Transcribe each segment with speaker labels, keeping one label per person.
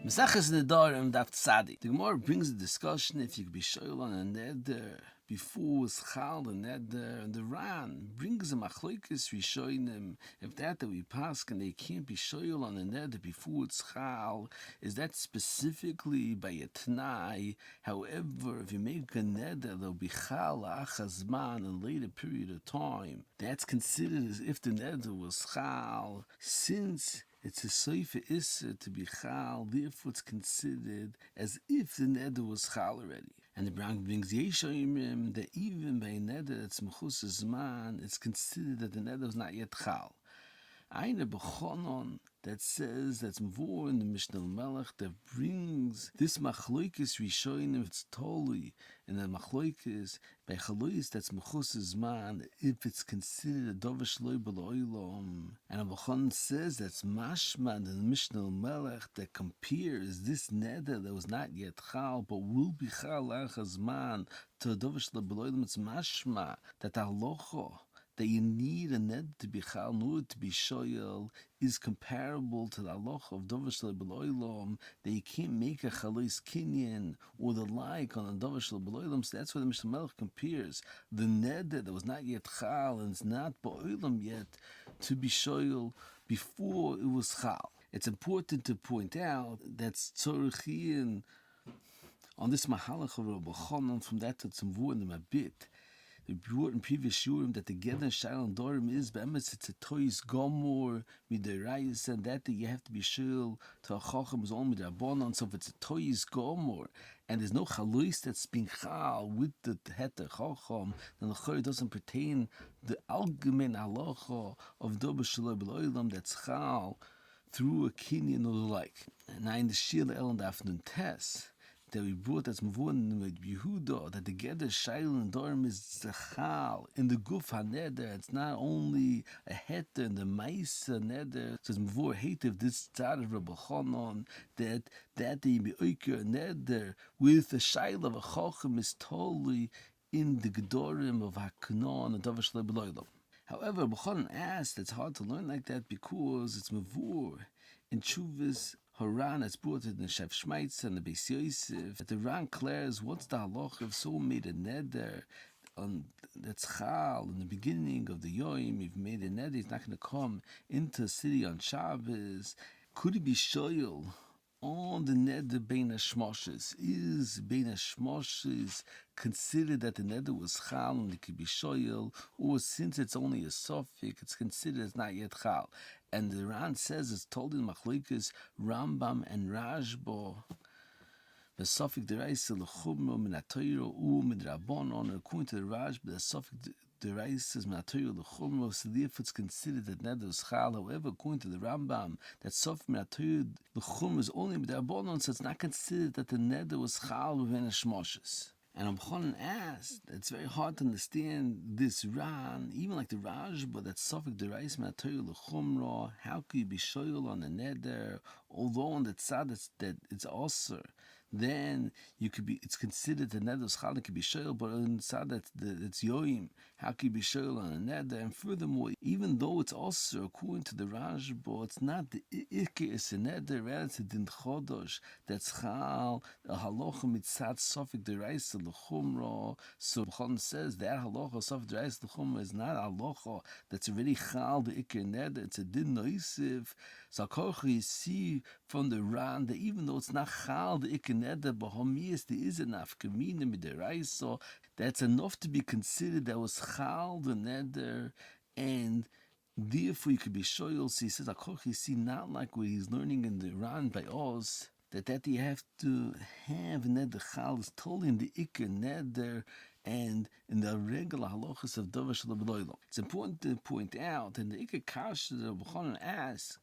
Speaker 1: Mesachas Nedarim Daf Tzadi. The Gemara brings a discussion if you could be shoyl on a neder before it's chal the neder, and the Ran brings a machlokes rishonim. If that we pass and they can't be shoyl on a neder before it's chal, is that specifically by a t'nai? However, if you make a neder, there'll be chal achazman in a later period of time. That's considered as if the neder was chal, since it's a soifa issa to be chal, therefore it's considered as if the neder was chal already. And the Brown brings Yeshayim that even by a neder that's mechus zman, it's considered that the neder was not yet chal. Eine Bechonon that says that's more in the Mishnah Melech that brings this machlokes rishonim, it's totally in the machlokes by chalois that's mechus zman if it's considered a dover shloi b'lo'olam. And a Bechonon says that's mashma in the Mishnah Melech that compares this neder that was not yet chal but will be chal achazman to a dover shloi b'lo'olam. It's mashma that halacha that you need a neder to be chal, nor to be shoyel, is comparable to the halacha of dover shel b'lo'olam, that you can't make a chalois kinyan or the like on a dover shel b'lo'olam. So that's why the Mishnah Melech compares the neder that was not yet chal and it's not b'olam yet to be shoyel before it was chal. It's important to point out that's tzorich on this mahalach of Rabbi Chanan from that to tzimvurim a bit. We brought in previous shurim that the Geder Shail and Dorim is be'emes it's a tois gomor mid'orayis, and that you have to be shul to a chacham is all midrabanan. So if it's a tois gomor and there's no chalois that's being chal with the heter chacham, then the chor doesn't pertain the algemein halacha of dober shaloi b'lo'olam that's chal through a kinyan or the like. And now in the shir el and afternoon test that we brought as Mavon with Yehuda, that the Geder Shail and Dorim is Zechal in the Guf HaNeder. It's not only a heter in the Maisa Neder. So it's Mavor Hativ, this tzad of Rabbi Chanan, that they be Oiker Neder with the Shail of a Chochem is totally in the Gedorim of Haknon and Dover Shlei B'lo'olam. However, Rabbi Chanan asked, it's hard to learn like that because it's Mavor in Chuvas Haran has brought it in the Shev Shmeitz and the Beis Yosef. The Ran declares what's the halacha if someone made a neder on that's chal in the beginning of the Yom. If made a neder, he's not going to come into a city on Shabbos. Could he be shoyel on the neder bein hashmoshes? Is bein hashmoshes considered that the neder was chal and it could be shoyel, or since it's only a suffix, it's considered as not yet chal? And the Ran says it's told in machlokes Rambam and Rashba. The suffix deraisa lechumro min ha'Torah u midrabanan. According to the Rashba, the suffix deraisa is min ha'Torah lechumro, so therefore it's considered that neder is chal. However, according to the Rambam, that suffix min ha'Torah lechumro is only midrabanan, so it's not considered that the neder was chal within a shmoshes. And Abchonan asked, it's very hard to understand this Ran, even like the Rashba, that suffix derais ma'atayul l'chumra. How could you be shoyel on the neder, although on the tzad that it's also, then you could be. It's considered the neder chal could be shoyel, but on the tzad that it's yoim, how could you be shoyel on the neder? And furthermore, even though it's also according to the Rashba, it's not the ikke is a neder, rather it's a din chodosh that's chal a halacha mitzad suffix derais l'chumra. So B'chan says that halacha suffix derais l'chumra is not a halacha that's already chal the ikke neder. It's a din noisiv. So you see from the Ran that even though it's not chal the ikke neder, but homias there is enough kamina mid'oraisa that's enough to be considered that was chal the neder, and therefore you could be shoyel. So he says you see not like what he's learning in the Ran by us, that you have to have neder chal is totally in the ikke neder and in the regular halachas of dover shel b'lo'olam. It's important to point out in the ikke kasha that Rabbi Chanan asks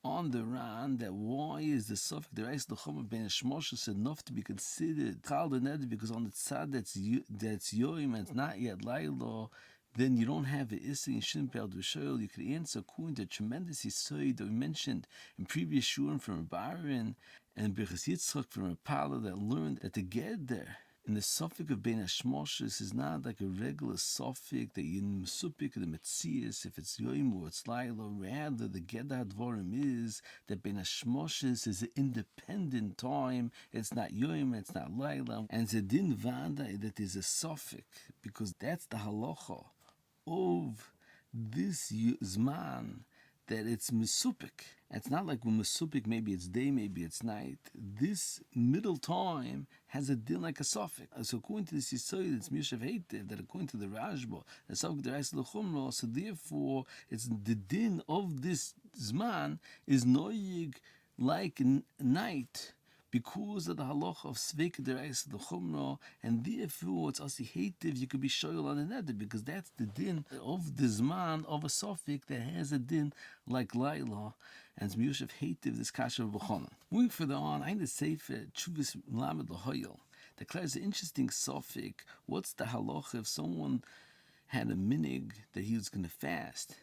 Speaker 1: on the Ran that why is the suffix derais l'chumra ben hashmoshes enough to be considered chal the neder, because on the tzad that's yoim and it's not yet lailo, then you don't have the issa, you shouldn't be able to show. You could answer according to the tremendous yisoid that we mentioned in previous shurim from Rabbi Aaron and Birchas Yitzchak from Rapala that learned that the Geder And the suffix of Ben Hashmoshes is not like a regular suffix that you mesupik the metzias if it's yoim or it's laila. Rather, the Gedar Dvorim is that Ben Hashmoshes is an independent time. It's not yoim, it's not laila, and it's a din vada that is a suffix because that's the halacha of this zman, that it's mesupik. It's not like when mesupik, maybe it's day, maybe it's night. This middle time has a din like a suffix. So according to this Yisoid, it's Mishav Heitev, that according to the Rashba, the suffix derais l'chumra, so therefore it's the din of this zman is noyig like night, because of the halacha of Sveik Derais the Chumra, and therefore it's asi hativ, you could be shoyal on another, because that's the din of the zman of a suffix that has a din like Laila, and it's Miyushav hativ, this kasha of B'chonon. Moving further on, I the Sefer Chuvas Lamed L'Hoyel declares an interesting suffix. What's the halacha if someone had a minig that he was going to fast?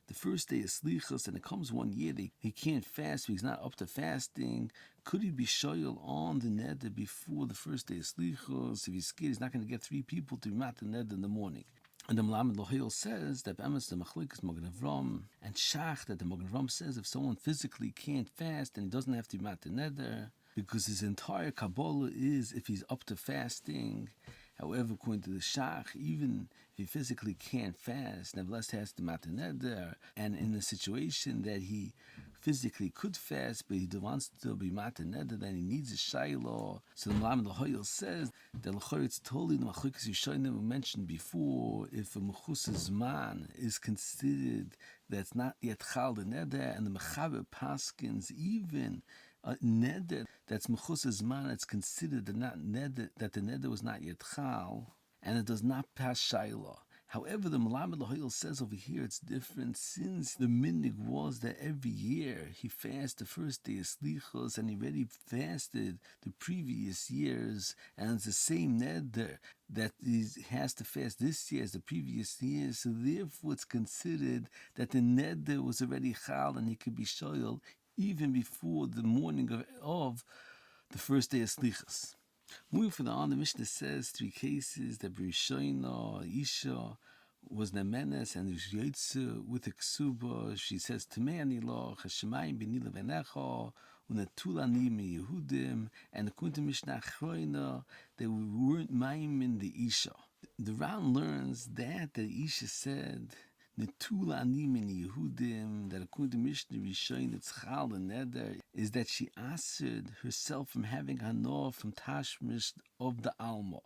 Speaker 1: The first day is slichas, and it comes 1 year that he can't fast, so he's not up to fasting. Could he be shoyal on the neder before the first day of slichas? If he's scared, he's not going to get 3 people to mat the neder in the morning. And the Melamed Lohil says that Be'emes the Machlikas Mogen Avram and Shach, that the Mogen Avram says if someone physically can't fast, then he doesn't have to mat the neder, because his entire Kabbalah is if he's up to fasting. However, according to the Shach, even if he physically can't fast, nevertheless has to mat the neder, and in a situation that he physically could fast, but he wants to be mat the neder, then he needs a shaylo. So the Malam L'Hoyel says that l'chor it's totally the Machlikas Yishonim we mentioned before. If a mechusas man is considered that's not yet chal the neder, and the mechaber paskins even a neder that's mechusas man, it's considered that the neder was not yet chal, and it does not pass shayla. However, the Melamed L'Hoyel says over here it's different, since the minhag was that every year he fasts the first day of slichos, and he already fasted the previous years, and it's the same neder that he has to fast this year as the previous year. So therefore, it's considered that the neder was already chal, and he could be shoyal even before the morning of the first day of slichos. Moving further on, the Mishnah says 3 cases that B'Rishoina Isha was Nemenes and was Yotze with a Ksuba. She says, Tamei ani lo, Hashemayim b'ni levanecha, Unatulani mi Yehudim, and according to Mishnah Achroina, they weren't maimin the Isha. The Ran learns that the Isha said, Netula Animin Yehudim, that according to Mishnah Rishon, it's Chal and Neder, is that she answered herself from having Hanor from Tashmish of the Alma.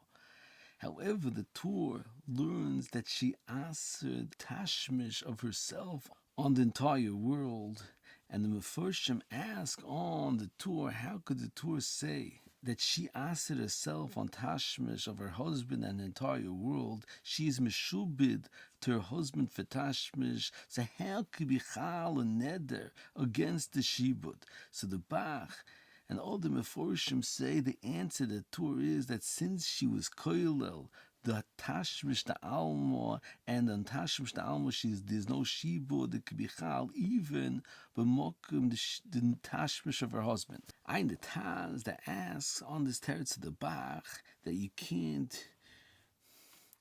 Speaker 1: However, the Torah learns that she answered Tashmish of herself on the entire world, and the Mefarshim ask on the Torah, how could the Torah say that she answered herself on Tashmish of her husband and the entire world? She is Meshubid to her husband for Tashmish. So how could be Chal and Neder against the Shibud? So the Bach and all the Meforshim say the answer to the Torah is that since she was Koilel, the Tashmish the Alma, and on Tashmish the Alma, there's no Shibud that could be Chal, even b'mokum the Tashmish of her husband. Ein the Taz that asks on this teretz of the Bach that you can't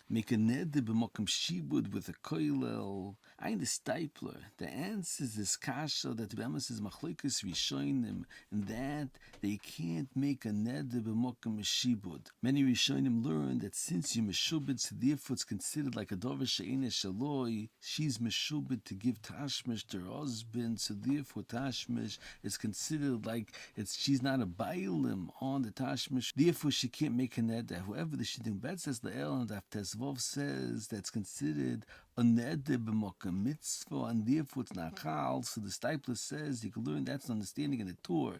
Speaker 1: make a neder b'mokum shibud with a koilel. Ein the Stipler that answers this kasha that the Be'emes is machlokas rishonim, and that they can't make a neder b'mokum shibud. Many rishonim learn that since you're meshubed, so therefore it's considered like a dover she'ena shaloi. She's meshubed to give tashmish to her husband, so therefore tashmish is considered like she's not a bailim on the tashmish. Therefore she can't make a neder. However, the Shittim Bet says the El and Aftesvov says that's considered a neder b'mokum mitzvah, and therefore it's not chal. So the Stipler says you can learn that's an understanding in the Torah,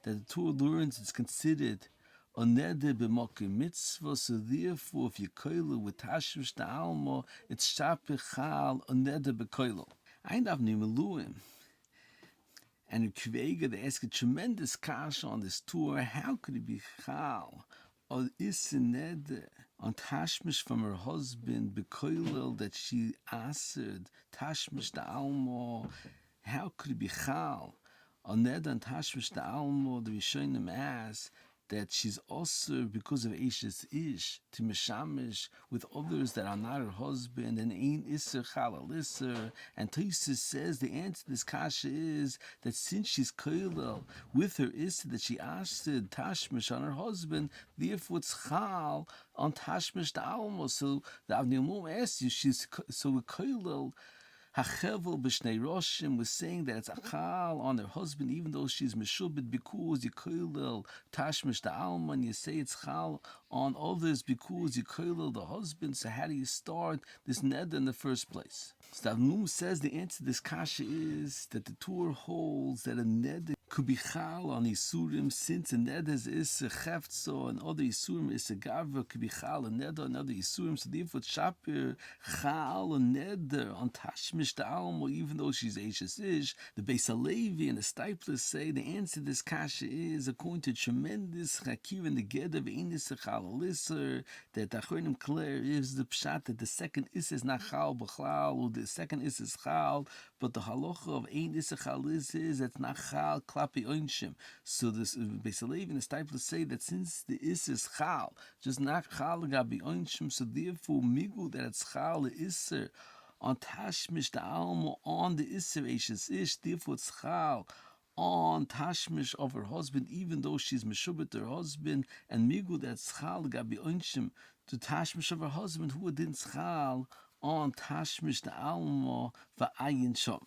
Speaker 1: that the Torah learns it's considered a neder b'mokum mitzvah. So therefore, if you koilu with tashmish the alma, it's shapeh chal a neder b'koilu. Ein av nimeluim. And in Kvega, they ask a tremendous kasha on this Torah. How could it be chal or is a neder on tashmish from her husband bekoilel that she answered tashmish the alma? How could it be chal on neder on tashmish the alma? The Rishonim ask that she's also because of Ashes Ish to Mishamish with others that are not her husband and ain't Isser Chalal Isser. And Tosis says the answer to this kasha is that since she's Kailal with her Isser that she asked Tashmish on her husband, therefore it's Chal on Tashmish the Alma. So the Avnei asks you, she's so Kailal. Hachevel b'shnei roshim was saying that it's achal on her husband, even though she's meshubed because you koilel tashmish the alman. You say it's chal on others because you koilel the husband. So how do you start this neder in the first place? So Avnum says the answer to this kasha is that the Torah holds that a neder could be chal on isurim since a neder is a cheftzo and other isurim is a gavra could be chal a neder and other isurim. So therefore shapir chal a neder on tashmish the almo even though she's Ashes Ish. The Beis Halevi and the Stipler say the answer to this kasha is according to tremendous chakir in the ged of Enis chal alisser that Achronim clear is the pshat that the second is not chal b'chlal or the second is chal, but the halacha of ein is chal is that's not chal klapi oinshim. So this Beis Halevi and the Stipler say that since the is chal, just not chal gabi oinshim, so therefore migu that it's chal the iser on tashmish the almo on the iser Ashes Ish, therefore it's chal on tashmish of her husband, even though she's meshubet her husband, and migu that's chal gabi oinshim to tashmish of her husband who didn't chal on tashmish the almo va'ayin shom.